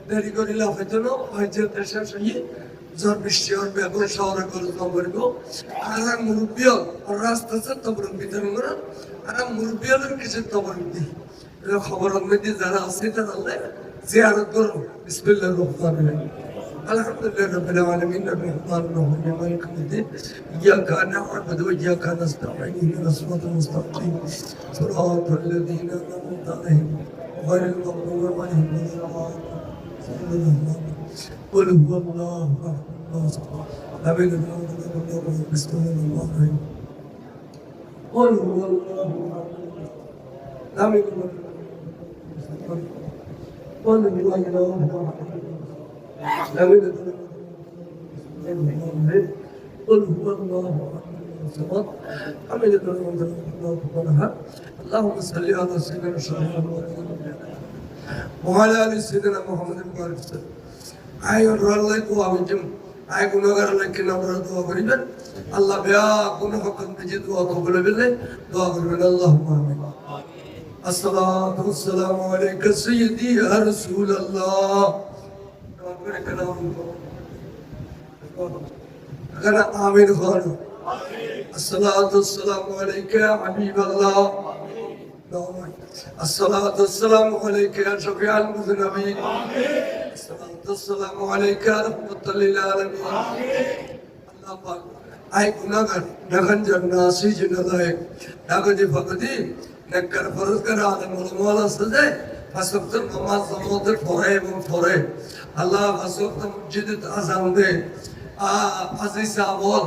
দেরি করিলে হয়তো না হয়তো দেশের সঙ্গে ঝড় বৃষ্টি আর বেগুন শহরে করে করিব আর মুরব্বীয় রাস্তা আছে তবরক বিতরণ করেন আর মুরব্বীদের কিছু তবরক দিই খবর মধ্যে যারা আছে তারা জিয়ারত করো বিসমিল্লাহির রহমানির রহিম আলহামদুলিল্লাহি রাব্বিল আলামিন আর-রাহমানির রহিম মালিকি ইয়াউমিদ্দিন ইয়াকা না'বুদু ওয়া ইয়াকা নাস্তাঈন ইহদিনাস সিরাতাল মুস্তাকিম সিরাতাল লাযীনা আন'আমতা আলাইহিম গায়রিল মাগদূবি আলাইহিম ওয়ালাদ-দাল্লিন قل هو الله احد لم يلد ولم يولد ولم يكن له كفوا احد قل هو الله احد لم يلد ولم يولد ولم يكن له كفوا احد لم يلد ولم يولد قل هو الله احد لم يلد ولم يولد ولم يكن له كفوا احد اللهم صل على سيدنا محمد وعلى ال سيدنا محمد وبارك وسلم আই রল্লাই দোয়া হইছেন আই গুনাহগার লাগি আপনারা দোয়া করিবেন আল্লাহ বিয়া গুনাহ কম যে দোয়া কবুল হবে দোয়া করবেন আল্লাহুম্মা আমিন আসসালাতু ওয়াসসালামু আলাইকা সাইয়্যিদি ইয়া রাসূলুল্লাহ আগানা আমিন খান আসসালাতু ওয়াসসালামু আলাইকা ইয়া হাবিবাল্লাহ আসসালাতু ওয়াসসালামু আলাইকা ইয়া শফিউল মুযনিবিন السلام عليك رحمة للعالمين الله পাক আই গুনাহগার নগন জন্নাসি জিনালায় নগদি ফকদি নকর ফরজগার আলম ওয়ালা সাজে ফাসবত নামাজ নামাজের পরে এবং পরে আল্লাহ ফাসবত মসজিদে আযান দে আজিজ সাহাবল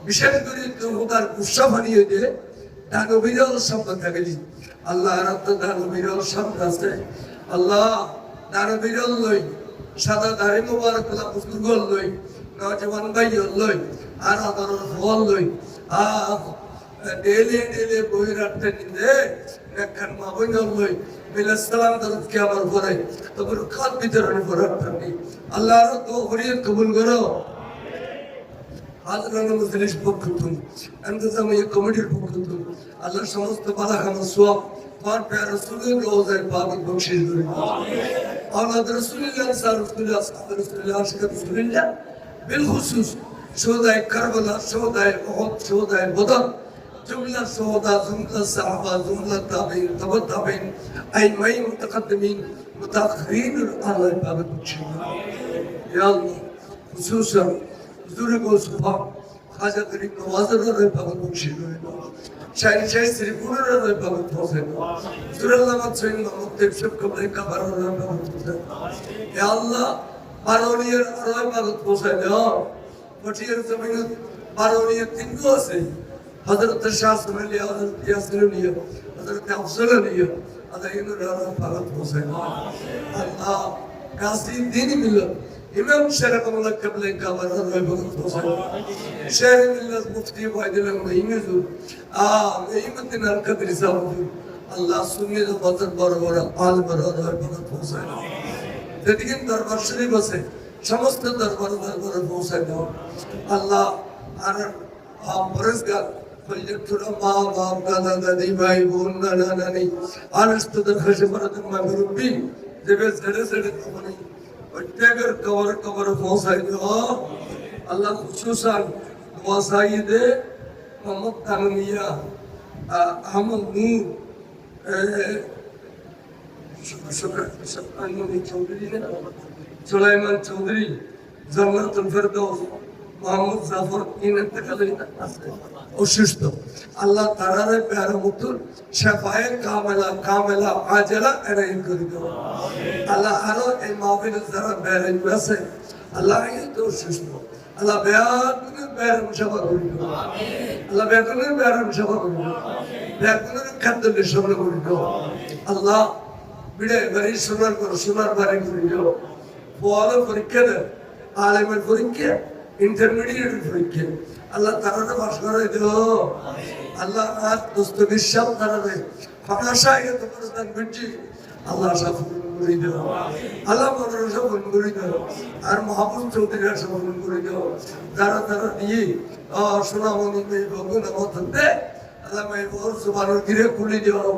বিশেষ করে খোদার গুসা বানিয়ে দে দানবীরল শব্দ থাকে আল্লাহ রাত দানবীরল শব্দ আছে আল্লাহ দানবীরল লই সাদা দাড়ি মুবারক লা বুজুর্গ লই নওজওয়ান ভাই লই আর আদর ফল লই ডেলি ডেলি বই রাখতে নিদে একখান মা বই লই বিলা সালাম দরুদ কি আমার পরে তবর খাত বিতরণ করে আপনি আল্লাহর তো হরিয়ত কবুল করো হাজরান মুজলিস পক্ষতুন ইন্তজামিয়া কমিটির পক্ষতুন আল্লাহর সমস্ত ভালো কাম সওয়াব और प्यारे रसूलुल्लाह रोज़े पाक बख्शिश करें आमीन औलाद रसूलुल्लाह सल्लल्लाहु रसूलुल्लाह आशिक रसूलुल्लाह बिलखुसूस शोदाए करबला शोदाए उहद शोदाए बदर जुमला शोदा जुमला सहाबा जुमला ताबीन तबा ताबीन अइम्माए मुतकद्दिमीन मुताखिरीन अल्लाह पाक बख्शिश या अल्लाह खुसूसन हुजूर को सुबह खाजा गरीब नवाज़ अल्लाह पाक बख्शिश करें शायद शायद सिर्फ उन्होंने तो बहुत पहुँचे सुरल्ला मत सुन मुक्ति सब कबले का बारोनिया में पहुँचे या अल्लाह बारोनिया अल्लाह बहुत पहुँचे ना बच्चियों ज़मीन बारोनिया तीन को से हज़रत शाह सुमेलिया हज़रत यासरुनिया हज़रत अफसरुनिया अल्लाह इन्होंने अल्लाह बहुत पहुँचे अल्लाह कासी दीनी मिला इमाम शरफ अल्लाह कबले का बारोनिया बहुत पहुँचे शहर मिल्लत मुफ्ती वाइदुल्लाह महिमूद नईमत नरकत रिसावत अल्लाह सुन्नी तो बदर बरबर आल बरबर बरबर पहुँचाए लेकिन दरबार शरीफ আছে সমস্ত দরবার দরবারে পৌঁছায় দাও আল্লাহ আর পরস্কার ফজলতুরা মা বাপ দাদা দাদি ভাই বোন নানা নানি আনস্তদের খসে বরদন মা মুরব্বি দেবে জড়ে জড়ে তোমানে প্রত্যেকের কবর কবর পৌঁছায় দাও আল্লাহ খুশুসান দোয়া সাইদে মোহাম্মদ তানমিয়া আহমদ নূর সুলাইমান চৌধুরী জান্নাতুল ফেরদৌস মোহাম্মদ জাফর ইন্তেকালের অসুস্থ আল্লাহ তাআলার প্যারা মুতুল শাফায়ে কামেলা আজলা এনায়েত করে দাও আল্লাহ আরো এই মাহফিলে যারা বেরেন আছে আল্লাহ এত অসুস্থ আল্লাহ বেয়াকুনের বেরম সভা করে দাও আল্লাহ বেয়াকুনের বেরম সভা করে দাও বেয়াকুনের খাদ্যের সভা করে দাও আল্লাহ বিড়ে বাড়ি সোনার বাড়ি করে দাও ফোয়ালের পরীক্ষা দেয় আলেমের পরীক্ষা ইন্টারমিডিয়েটের পরীক্ষা আল্লাহ তারা বাস করে দাও আল্লাহ আর দস্তগীর সব তারা হতাশা এত প্রস্তাব করছি আল্লাহ সফল করে দাও আল্লাহ মনের সফল করে দাও আর মাহবুব চৌধুরীর সফল করে দাও যারা তারা দিয়ে সোনামণি মেয়ে ভগুন মধ্যে আল্লাহ মেয়ে বহর সুবানোর ঘিরে খুলে দাও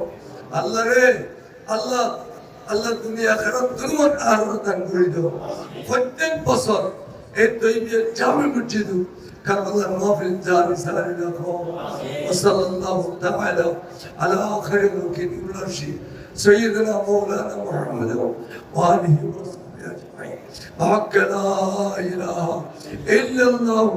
আল্লাহ রে আল্লাহ আল্লাহ দুনিয়া খারাপ দুর্মন আর দান করে দাও প্রত্যেক বছর এই তৈবির জামে মসজিদ কারবালার মাহফিল জারি সারি রাখো ওয়াসাল্লাল্লাহু তাআলা আলা খায়রুল কিবলাশি سيدنا مولانا محمد وآله وصحبه أجمعين. حق لا إله إلا الله